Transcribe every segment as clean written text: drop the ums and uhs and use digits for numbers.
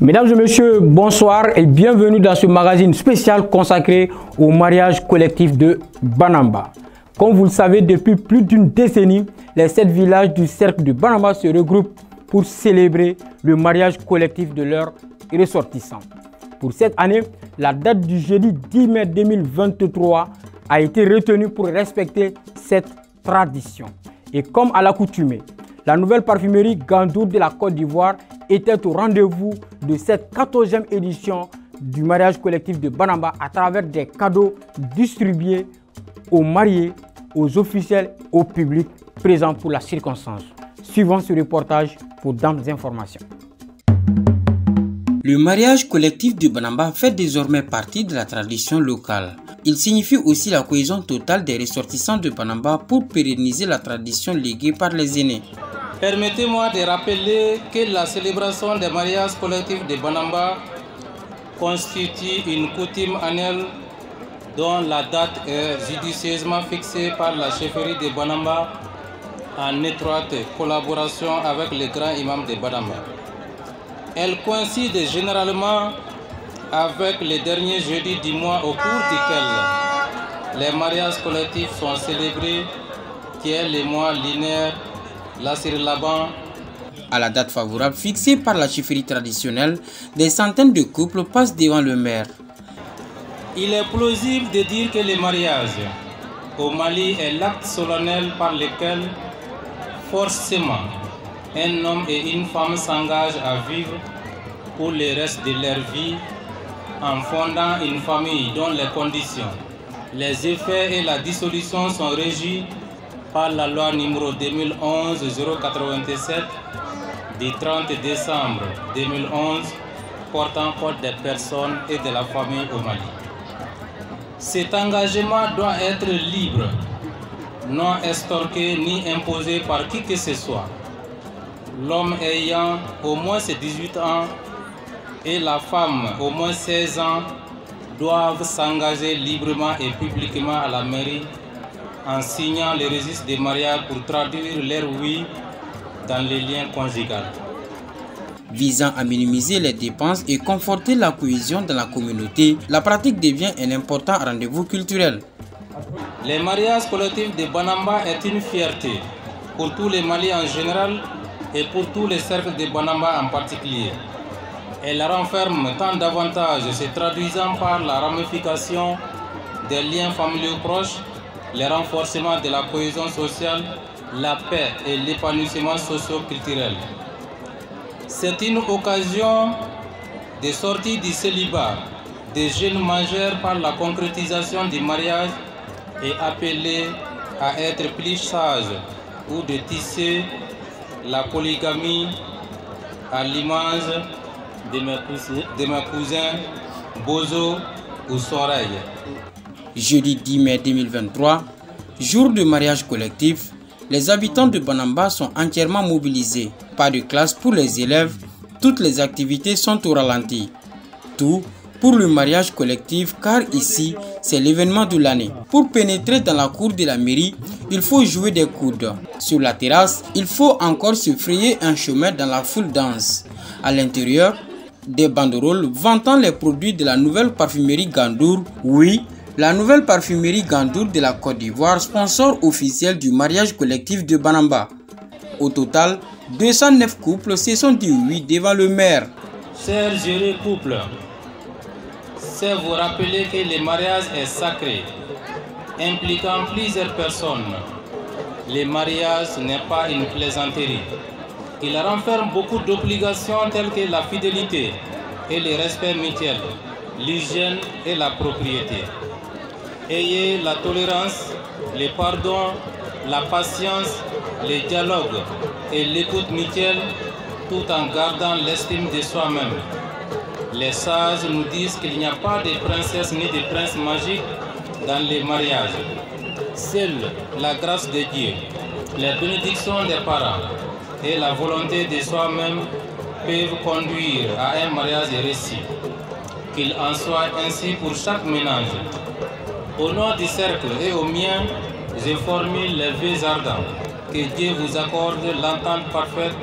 Mesdames et messieurs, bonsoir et bienvenue dans ce magazine spécial consacré au mariage collectif de Banamba. Comme vous le savez, depuis plus d'une décennie, les 7 villages du cercle de Banamba se regroupent pour célébrer le mariage collectif de leurs ressortissants. Pour cette année, la date du jeudi 10 mai 2023 a été retenue pour respecter cette tradition. Et comme à l'accoutumée, la nouvelle parfumerie Gandour de la Côte d'Ivoire était au rendez-vous de cette 14e édition du mariage collectif de Banamba à travers des cadeaux distribués aux mariés, aux officiels, au public présent pour la circonstance. Suivons ce reportage pour d'autres informations. Le mariage collectif de Banamba fait désormais partie de la tradition locale. Il signifie aussi la cohésion totale des ressortissants de Banamba pour pérenniser la tradition léguée par les aînés. Permettez-moi de rappeler que la célébration des mariages collectifs de Banamba constitue une coutume annuelle dont la date est judicieusement fixée par la chefferie de Banamba en étroite collaboration avec les grands imams de Banamba. Elle coïncide généralement avec les derniers jeudis du mois au cours duquel les mariages collectifs sont célébrés, qui est le mois lunaire Lassir Laban. À la date favorable fixée par la chefferie traditionnelle, des centaines de couples passent devant le maire. Il est plausible de dire que le mariage au Mali est l'acte solennel par lequel forcément un homme et une femme s'engagent à vivre pour le reste de leur vie en fondant une famille dont les conditions, les effets et la dissolution sont régis par la loi numéro 2011-087 du 30 décembre 2011 portant code des personnes et de la famille au Mali. Cet engagement doit être libre, non estorqué ni imposé par qui que ce soit. L'homme ayant au moins 18 ans et la femme au moins 16 ans doivent s'engager librement et publiquement à la mairie en signant le registre des mariages pour traduire leur oui dans les liens conjugaux. Visant à minimiser les dépenses et conforter la cohésion dans la communauté, la pratique devient un important rendez-vous culturel. Les mariages collectifs de Banamba est une fierté pour tous les Maliens en général et pour tous les cercles de Banamba en particulier. Elle renferme tant d'avantages se traduisant par la ramification des liens familiaux proches, le renforcement de la cohésion sociale, la paix et l'épanouissement socio-culturel. C'est une occasion de sortie du célibat des jeunes majeurs par la concrétisation du mariage et appeler à être plus sages ou de tisser la polygamie à l'image de mes cousins Bozo ou Soreille. Jeudi 10 mai 2023, jour de mariage collectif, les habitants de Banamba sont entièrement mobilisés. Pas de classe pour les élèves, toutes les activités sont au ralenti. Tout pour le mariage collectif car ici, c'est l'événement de l'année. Pour pénétrer dans la cour de la mairie, il faut jouer des coudes. Sur la terrasse, il faut encore se frayer un chemin dans la foule dense. À l'intérieur, des banderoles vantant les produits de la nouvelle parfumerie Gandour. Oui, la nouvelle parfumerie Gandour de la Côte d'Ivoire, sponsor officiel du mariage collectif de Banamba. Au total, 209 couples se sont dit oui devant le maire. Chers jurés couples, c'est vous rappeler que le mariage est sacré, impliquant plusieurs personnes. Le mariage n'est pas une plaisanterie. Il renferme beaucoup d'obligations telles que la fidélité et le respect mutuel, l'hygiène et la propriété. Ayez la tolérance, le pardon, la patience, le dialogue et l'écoute mutuelle tout en gardant l'estime de soi-même. Les sages nous disent qu'il n'y a pas de princesse ni de prince magique dans les mariages. Seule la grâce de Dieu, les bénédictions des parents et la volonté de soi-même peuvent conduire à un mariage réussi. Qu'il en soit ainsi pour chaque ménage. Au nom du cercle et au mien, je formule les vœux ardents. Que Dieu vous accorde l'entente parfaite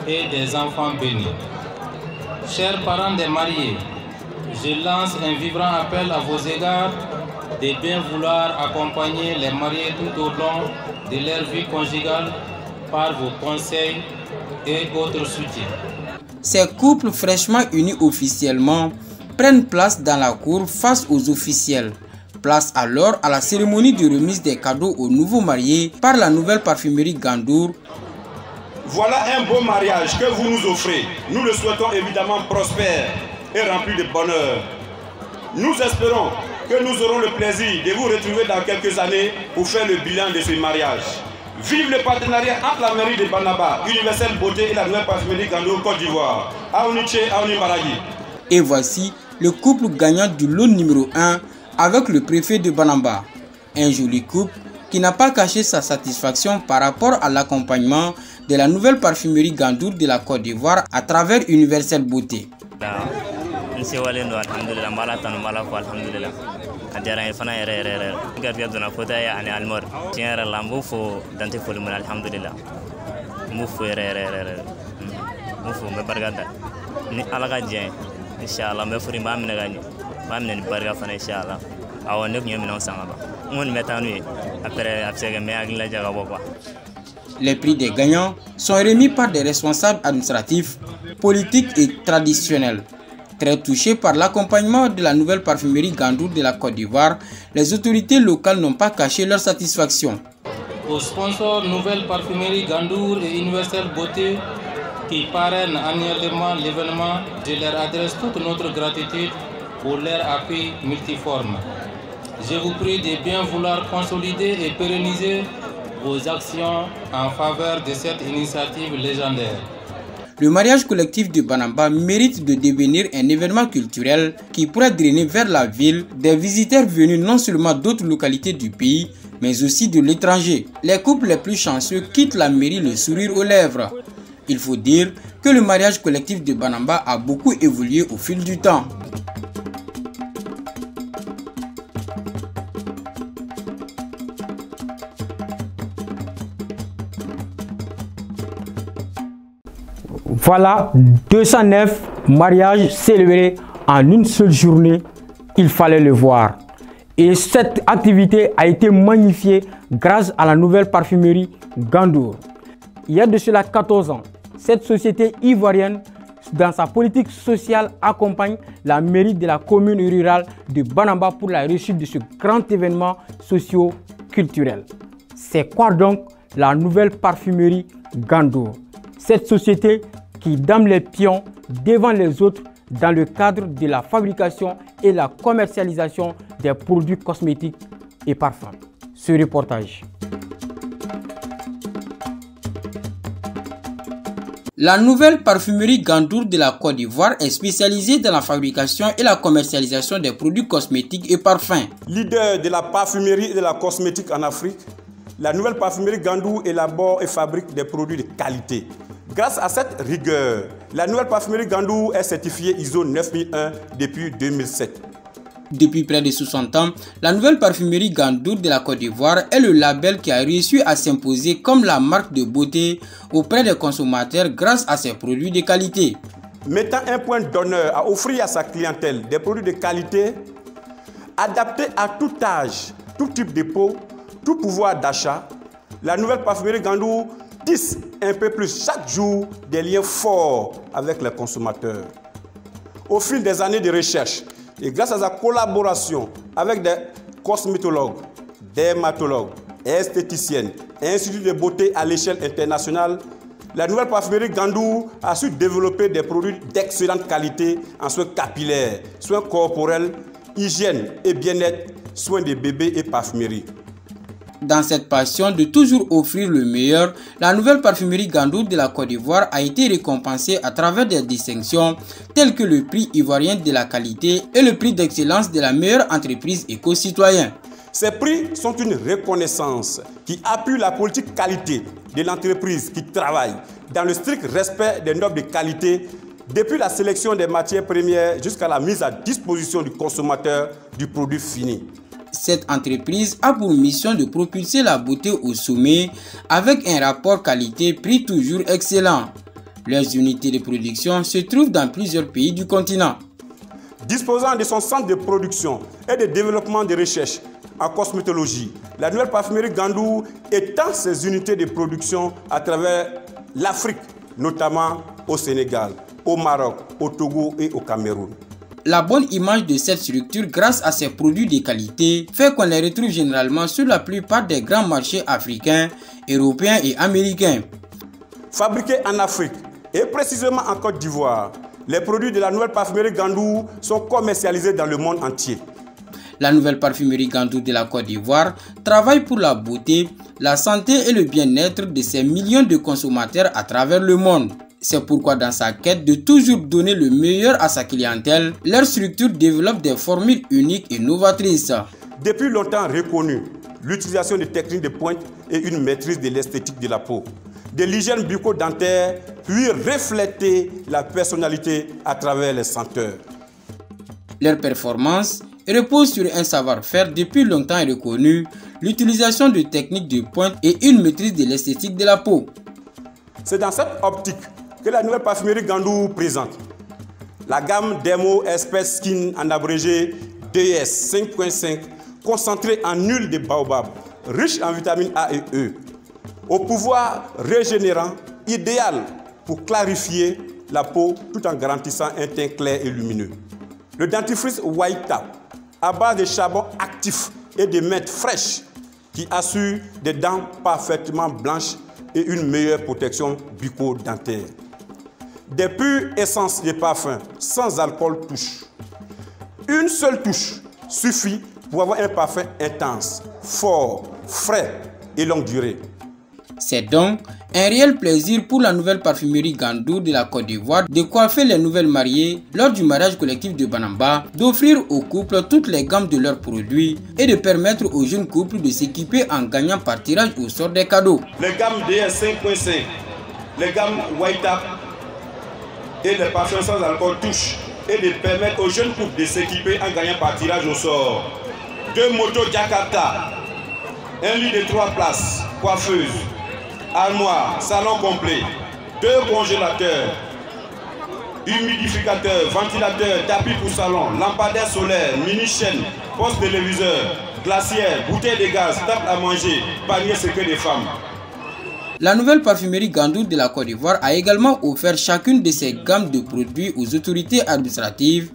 et des enfants bénis. Chers parents des mariés, je lance un vibrant appel à vos égards de bien vouloir accompagner les mariés tout au long de leur vie conjugale par vos conseils et autres soutiens. Ces couples fraîchement unis officiellement prennent place dans la cour face aux officiels. Place alors à la cérémonie de remise des cadeaux aux nouveaux mariés par la nouvelle parfumerie Gandour. Voilà un beau mariage que vous nous offrez. Nous le souhaitons évidemment prospère et rempli de bonheur. Nous espérons que nous aurons le plaisir de vous retrouver dans quelques années pour faire le bilan de ce mariage. Vive le partenariat entre la mairie de Banamba, Universelle Beauté et la nouvelle parfumerie Gandour Côte d'Ivoire. Aouniche, Aouni Maragi. Et voici le couple gagnant du lot numéro 1 avec le préfet de Banamba. Un joli couple qui n'a pas caché sa satisfaction par rapport à l'accompagnement de la nouvelle parfumerie Gandour de la Côte d'Ivoire à travers Universelle Beauté. Les prix des gagnants sont remis par des responsables administratifs, politiques et traditionnels. Très touchés par l'accompagnement de la nouvelle parfumerie Gandour de la Côte d'Ivoire, les autorités locales n'ont pas caché leur satisfaction. Aux sponsors Nouvelle Parfumerie Gandour et Universelle Beauté qui parrainent annuellement l'événement, je leur adresse toute notre gratitude pour leur appui multiforme. Je vous prie de bien vouloir consolider et pérenniser vos actions en faveur de cette initiative légendaire. Le mariage collectif de Banamba mérite de devenir un événement culturel qui pourrait drainer vers la ville des visiteurs venus non seulement d'autres localités du pays, mais aussi de l'étranger. Les couples les plus chanceux quittent la mairie le sourire aux lèvres. Il faut dire que le mariage collectif de Banamba a beaucoup évolué au fil du temps. Voilà 209 mariages célébrés en une seule journée. Il fallait le voir. Et cette activité a été magnifiée grâce à la nouvelle parfumerie Gandour. Il y a de cela 14 ans, cette société ivoirienne, dans sa politique sociale, accompagne la mairie de la commune rurale de Banamba pour la réussite de ce grand événement socio-culturel. C'est quoi donc la nouvelle parfumerie Gandour? Cette société qui dame les pions devant les autres dans le cadre de la fabrication et la commercialisation des produits cosmétiques et parfums. Ce reportage. La nouvelle parfumerie Gandour de la Côte d'Ivoire est spécialisée dans la fabrication et la commercialisation des produits cosmétiques et parfums. Leader de la parfumerie et de la cosmétique en Afrique, la nouvelle parfumerie Gandour élabore et fabrique des produits de qualité. Grâce à cette rigueur, la nouvelle parfumerie Gandour est certifiée ISO 9001 depuis 2007. Depuis près de 60 ans, la nouvelle parfumerie Gandour de la Côte d'Ivoire est le label qui a réussi à s'imposer comme la marque de beauté auprès des consommateurs grâce à ses produits de qualité. Mettant un point d'honneur à offrir à sa clientèle des produits de qualité adaptés à tout âge, tout type de peau, tout pouvoir d'achat, la nouvelle parfumerie Gandour tisse un peu plus chaque jour des liens forts avec les consommateurs. Au fil des années de recherche et grâce à sa collaboration avec des cosmétologues, dermatologues, esthéticiennes et instituts de beauté à l'échelle internationale, la nouvelle parfumerie Gandour a su développer des produits d'excellente qualité en soins capillaires, soins corporels, hygiène et bien-être, soins de bébés et parfumerie. Dans cette passion de toujours offrir le meilleur, la nouvelle parfumerie Gandour de la Côte d'Ivoire a été récompensée à travers des distinctions telles que le prix ivoirien de la qualité et le prix d'excellence de la meilleure entreprise éco-citoyenne. Ces prix sont une reconnaissance qui appuie la politique qualité de l'entreprise qui travaille dans le strict respect des normes de qualité depuis la sélection des matières premières jusqu'à la mise à disposition du consommateur du produit fini. Cette entreprise a pour mission de propulser la beauté au sommet avec un rapport qualité-prix toujours excellent. Leurs unités de production se trouvent dans plusieurs pays du continent. Disposant de son centre de production et de développement de recherche en cosmétologie, la nouvelle parfumerie Gandour étend ses unités de production à travers l'Afrique, notamment au Sénégal, au Maroc, au Togo et au Cameroun. La bonne image de cette structure grâce à ses produits de qualité fait qu'on les retrouve généralement sur la plupart des grands marchés africains, européens et américains. Fabriqués en Afrique et précisément en Côte d'Ivoire, les produits de la nouvelle parfumerie Gandour sont commercialisés dans le monde entier. La nouvelle parfumerie Gandour de la Côte d'Ivoire travaille pour la beauté, la santé et le bien-être de ses millions de consommateurs à travers le monde. C'est pourquoi dans sa quête de toujours donner le meilleur à sa clientèle, leur structure développe des formules uniques et novatrices. Depuis longtemps reconnue, l'utilisation de techniques de pointe et une maîtrise de l'esthétique de la peau, de l'hygiène bucco-dentaire, puis refléter la personnalité à travers les senteurs. Leur performance repose sur un savoir-faire depuis longtemps reconnu, l'utilisation de techniques de pointe et une maîtrise de l'esthétique de la peau. C'est dans cette optique que la nouvelle parfumerie Gandour présente la gamme Dermo Express Skin en abrégé DES 5.5, concentrée en huile de baobab, riche en vitamines A et E, au pouvoir régénérant, idéal pour clarifier la peau tout en garantissant un teint clair et lumineux. Le dentifrice White Tap, à base de charbon actif et de menthe fraîche, qui assure des dents parfaitement blanches et une meilleure protection bucco-dentaire. Des pures essences de parfum sans alcool touche. Une seule touche suffit pour avoir un parfum intense, fort, frais et longue durée. C'est donc un réel plaisir pour la nouvelle parfumerie Gandour de la Côte d'Ivoire de coiffer les nouvelles mariées lors du mariage collectif de Banamba, d'offrir aux couples toutes les gammes de leurs produits et de permettre aux jeunes couples de s'équiper en gagnant par tirage au sort des cadeaux. Les gammes DS 5.5, les gammes White Tap et les parfums sans alcool touche et de permettre aux jeunes couples de s'équiper en gagnant par tirage au sort. 2 motos Jakarta, un lit de 3 places, coiffeuse, armoire, salon complet, 2 congélateurs, humidificateurs, ventilateurs, tapis pour salon, lampadaire solaire, mini-chaîne, poste téléviseur, glacière, bouteille de gaz, table à manger, panier secret des femmes. La nouvelle parfumerie Gandour de la Côte d'Ivoire a également offert chacune de ces gammes de produits aux autorités administratives,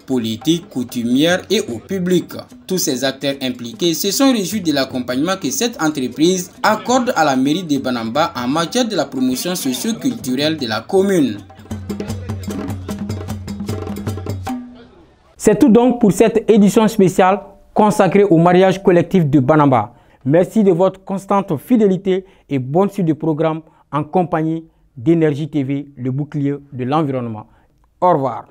politiques, coutumières et au public. Tous ces acteurs impliqués se sont réjouis de l'accompagnement que cette entreprise accorde à la mairie de Banamba en matière de la promotion socio-culturelle de la commune. C'est tout donc pour cette édition spéciale consacrée au mariage collectif de Banamba. Merci de votre constante fidélité et bonne suite de programme en compagnie d'Énergie TV, le bouclier de l'environnement. Au revoir.